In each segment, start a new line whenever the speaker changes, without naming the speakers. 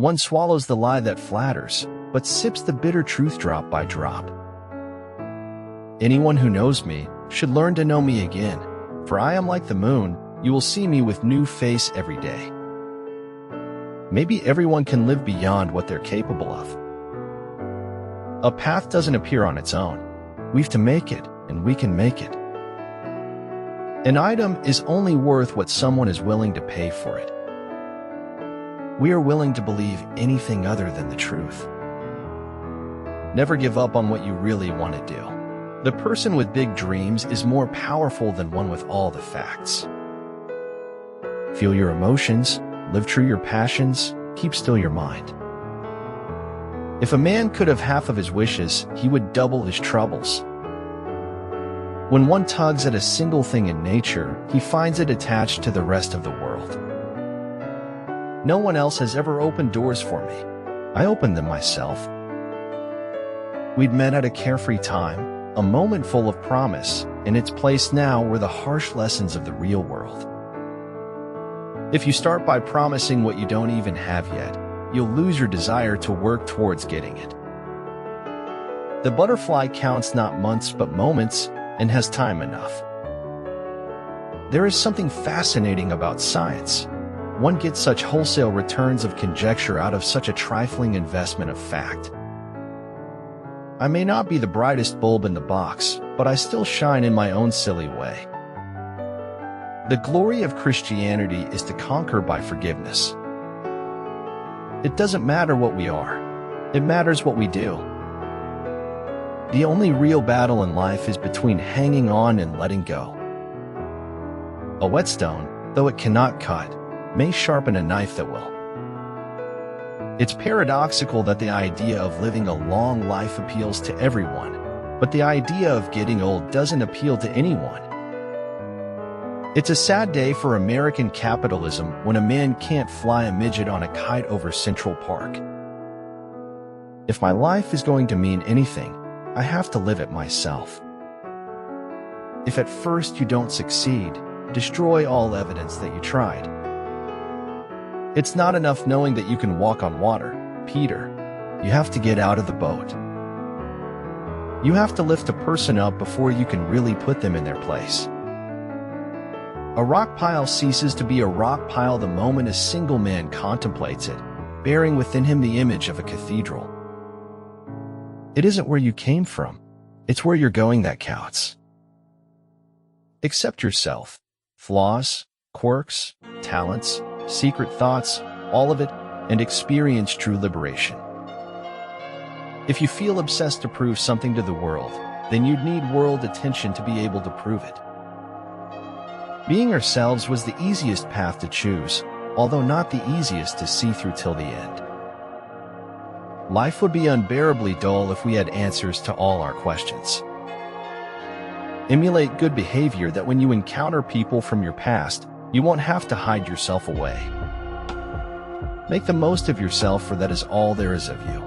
One swallows the lie that flatters, but sips the bitter truth drop by drop. Anyone who knows me should learn to know me again, for I am like the moon, you will see me with new face every day. Maybe everyone can live beyond what they're capable of. A path doesn't appear on its own. We've to make it, and we can make it. An item is only worth what someone is willing to pay for it. We are willing to believe anything other than the truth. Never give up on what you really want to do. The person with big dreams is more powerful than one with all the facts. Feel your emotions, live true your passions, keep still your mind. If a man could have half of his wishes, he would double his troubles. When one tugs at a single thing in nature, he finds it attached to the rest of the world. No one else has ever opened doors for me. I opened them myself. We'd met at a carefree time, a moment full of promise, and its place now were the harsh lessons of the real world. If you start by promising what you don't even have yet, you'll lose your desire to work towards getting it. The butterfly counts not months but moments and has time enough. There is something fascinating about science. One gets such wholesale returns of conjecture out of such a trifling investment of fact. I may not be the brightest bulb in the box, but I still shine in my own silly way. The glory of Christianity is to conquer by forgiveness. It doesn't matter what we are. It matters what we do. The only real battle in life is between hanging on and letting go. A whetstone, though it cannot cut, may sharpen a knife that will. It's paradoxical that the idea of living a long life appeals to everyone, but the idea of getting old doesn't appeal to anyone. It's a sad day for American capitalism when a man can't fly a midget on a kite over Central Park. If my life is going to mean anything, I have to live it myself. If at first you don't succeed, destroy all evidence that you tried. It's not enough knowing that you can walk on water, Peter. You have to get out of the boat. You have to lift a person up before you can really put them in their place. A rock pile ceases to be a rock pile the moment a single man contemplates it, bearing within him the image of a cathedral. It isn't where you came from, it's where you're going that counts. Accept yourself, flaws, quirks, talents, secret thoughts, all of it, and experience true liberation. If you feel obsessed to prove something to the world, then you'd need world attention to be able to prove it. Being ourselves was the easiest path to choose, although not the easiest to see through till the end. Life would be unbearably dull if we had answers to all our questions. Emulate good behavior that when you encounter people from your past, you won't have to hide yourself away. Make the most of yourself, for that is all there is of you.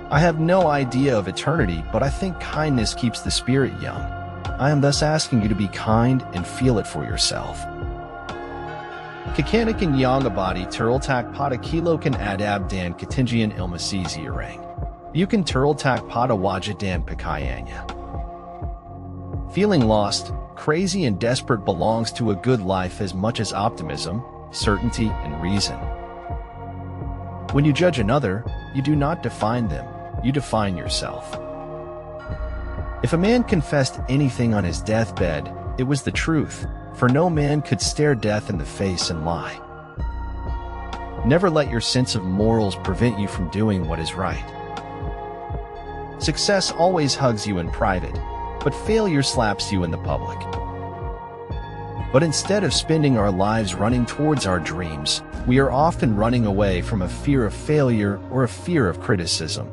I have no idea of eternity, but I think kindness keeps the spirit young. I am thus asking you to be kind and feel it for yourself. Kakanik and Yongabadi Turltak Pada Kilokan Adab Dan Katinjian Ilmasizi Orang. Bukan Turltak Pada Wajah Dan Pikayanya. Feeling lost, crazy, and desperate belongs to a good life as much as optimism, certainty, and reason. When you judge another, you do not define them, you define yourself. If a man confessed anything on his deathbed, it was the truth, for no man could stare death in the face and lie. Never let your sense of morals prevent you from doing what is right. Success always hugs you in private, but failure slaps you in the public. But instead of spending our lives running towards our dreams, we are often running away from a fear of failure or a fear of criticism.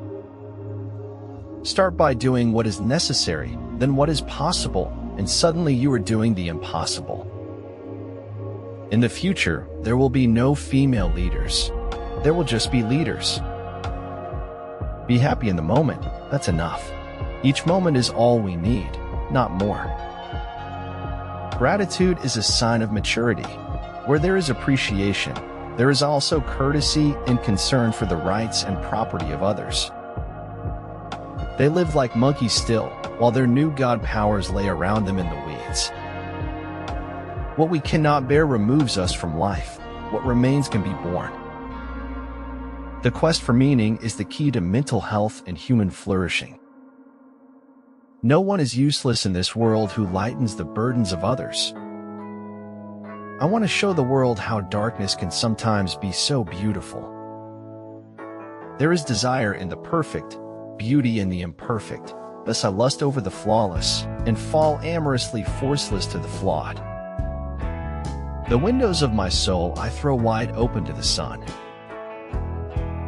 Start by doing what is necessary, then what is possible, and suddenly you are doing the impossible. In the future, there will be no female leaders. There will just be leaders. Be happy in the moment, that's enough. Each moment is all we need, not more. Gratitude is a sign of maturity. Where there is appreciation, there is also courtesy and concern for the rights and property of others. They live like monkeys still, while their new god powers lay around them in the weeds. What we cannot bear removes us from life. What remains can be born. The quest for meaning is the key to mental health and human flourishing. No one is useless in this world who lightens the burdens of others. I want to show the world how darkness can sometimes be so beautiful. There is desire in the perfect, beauty in the imperfect. Thus I lust over the flawless, and fall amorously forceless to the flawed. The windows of my soul I throw wide open to the sun.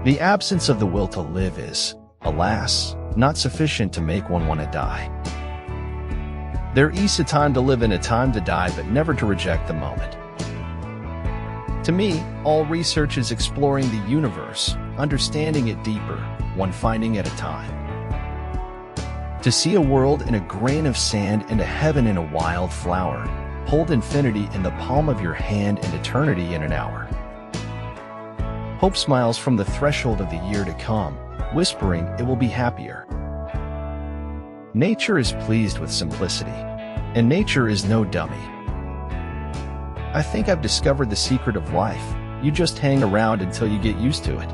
The absence of the will to live is, alas, not sufficient to make one want to die. There is a time to live and a time to die, but never to reject the moment. To me, all research is exploring the universe, understanding it deeper, one finding at a time. To see a world in a grain of sand and a heaven in a wild flower, hold infinity in the palm of your hand and eternity in an hour. Hope smiles from the threshold of the year to come, whispering it will be happier. Nature is pleased with simplicity, and nature is no dummy. I think I've discovered the secret of life. You just hang around until you get used to it.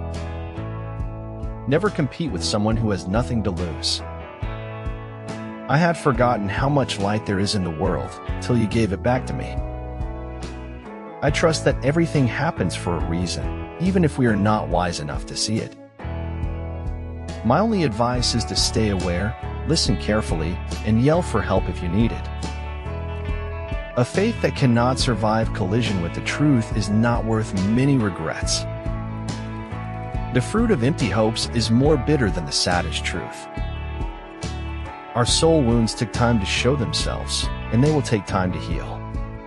Never compete with someone who has nothing to lose. I had forgotten how much light there is in the world till you gave it back to me. I trust that everything happens for a reason, even if we are not wise enough to see it. My only advice is to stay aware, listen carefully, and yell for help if you need it. A faith that cannot survive collision with the truth is not worth many regrets. The fruit of empty hopes is more bitter than the saddest truth. Our soul wounds took time to show themselves, and they will take time to heal.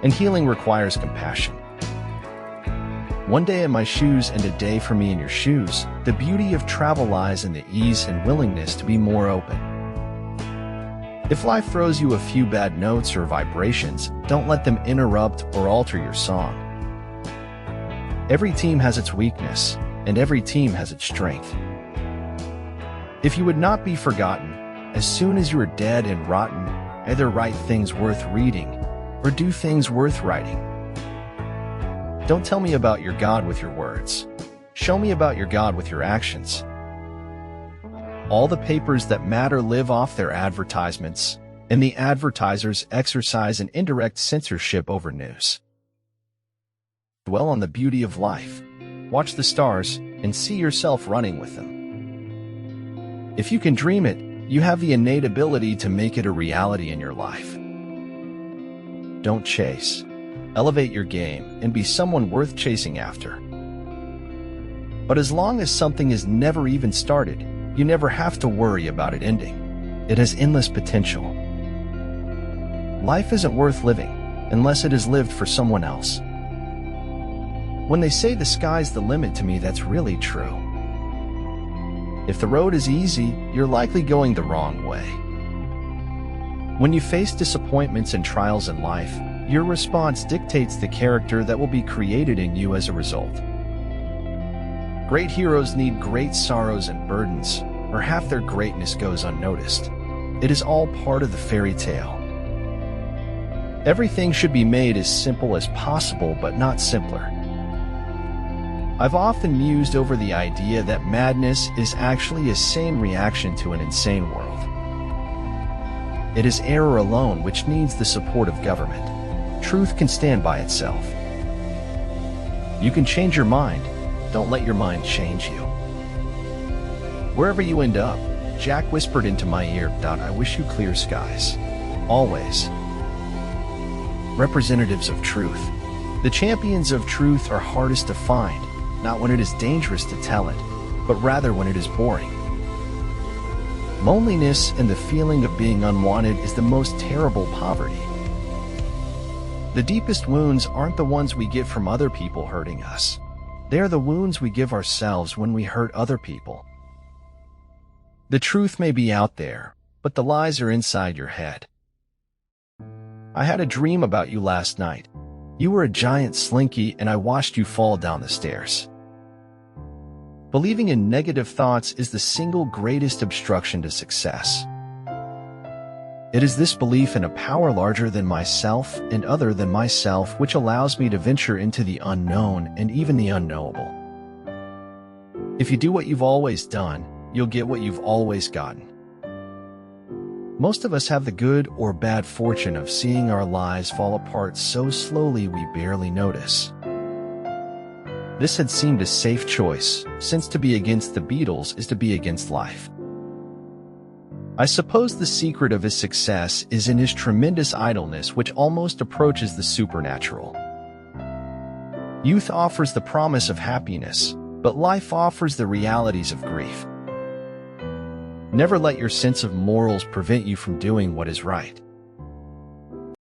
And healing requires compassion. One day in my shoes and a day for me in your shoes, the beauty of travel lies in the ease and willingness to be more open. If life throws you a few bad notes or vibrations, don't let them interrupt or alter your song. Every team has its weakness, and every team has its strength. If you would not be forgotten, as soon as you are dead and rotten, either write things worth reading or do things worth writing. Don't tell me about your God with your words. Show me about your God with your actions. All the papers that matter live off their advertisements, and the advertisers exercise an indirect censorship over news. Dwell on the beauty of life, watch the stars, and see yourself running with them. If you can dream it, you have the innate ability to make it a reality in your life. Don't chase. Elevate your game and be someone worth chasing after. But as long as something is never even started, you never have to worry about it ending. It has endless potential. Life isn't worth living unless it is lived for someone else. When they say the sky's the limit to me, that's really true. If the road is easy, you're likely going the wrong way. When you face disappointments and trials in life, your response dictates the character that will be created in you as a result. Great heroes need great sorrows and burdens, or half their greatness goes unnoticed. It is all part of the fairy tale. Everything should be made as simple as possible, but not simpler. I've often mused over the idea that madness is actually a sane reaction to an insane world. It is error alone which needs the support of government. Truth can stand by itself. You can change your mind. Don't let your mind change you. Wherever you end up, Jack whispered into my ear, I wish you clear skies. Always. Representatives of truth. The champions of truth are hardest to find, not when it is dangerous to tell it, but rather when it is boring. Loneliness and the feeling of being unwanted is the most terrible poverty. The deepest wounds aren't the ones we get from other people hurting us. They are the wounds we give ourselves when we hurt other people. The truth may be out there, but the lies are inside your head. I had a dream about you last night. You were a giant slinky and I watched you fall down the stairs. Believing in negative thoughts is the single greatest obstruction to success. It is this belief in a power larger than myself and other than myself which allows me to venture into the unknown and even the unknowable. If you do what you've always done, you'll get what you've always gotten. Most of us have the good or bad fortune of seeing our lives fall apart so slowly we barely notice. This had seemed a safe choice, since to be against the Beatles is to be against life. I suppose the secret of his success is in his tremendous idleness, which almost approaches the supernatural. Youth offers the promise of happiness, but life offers the realities of grief. Never let your sense of morals prevent you from doing what is right.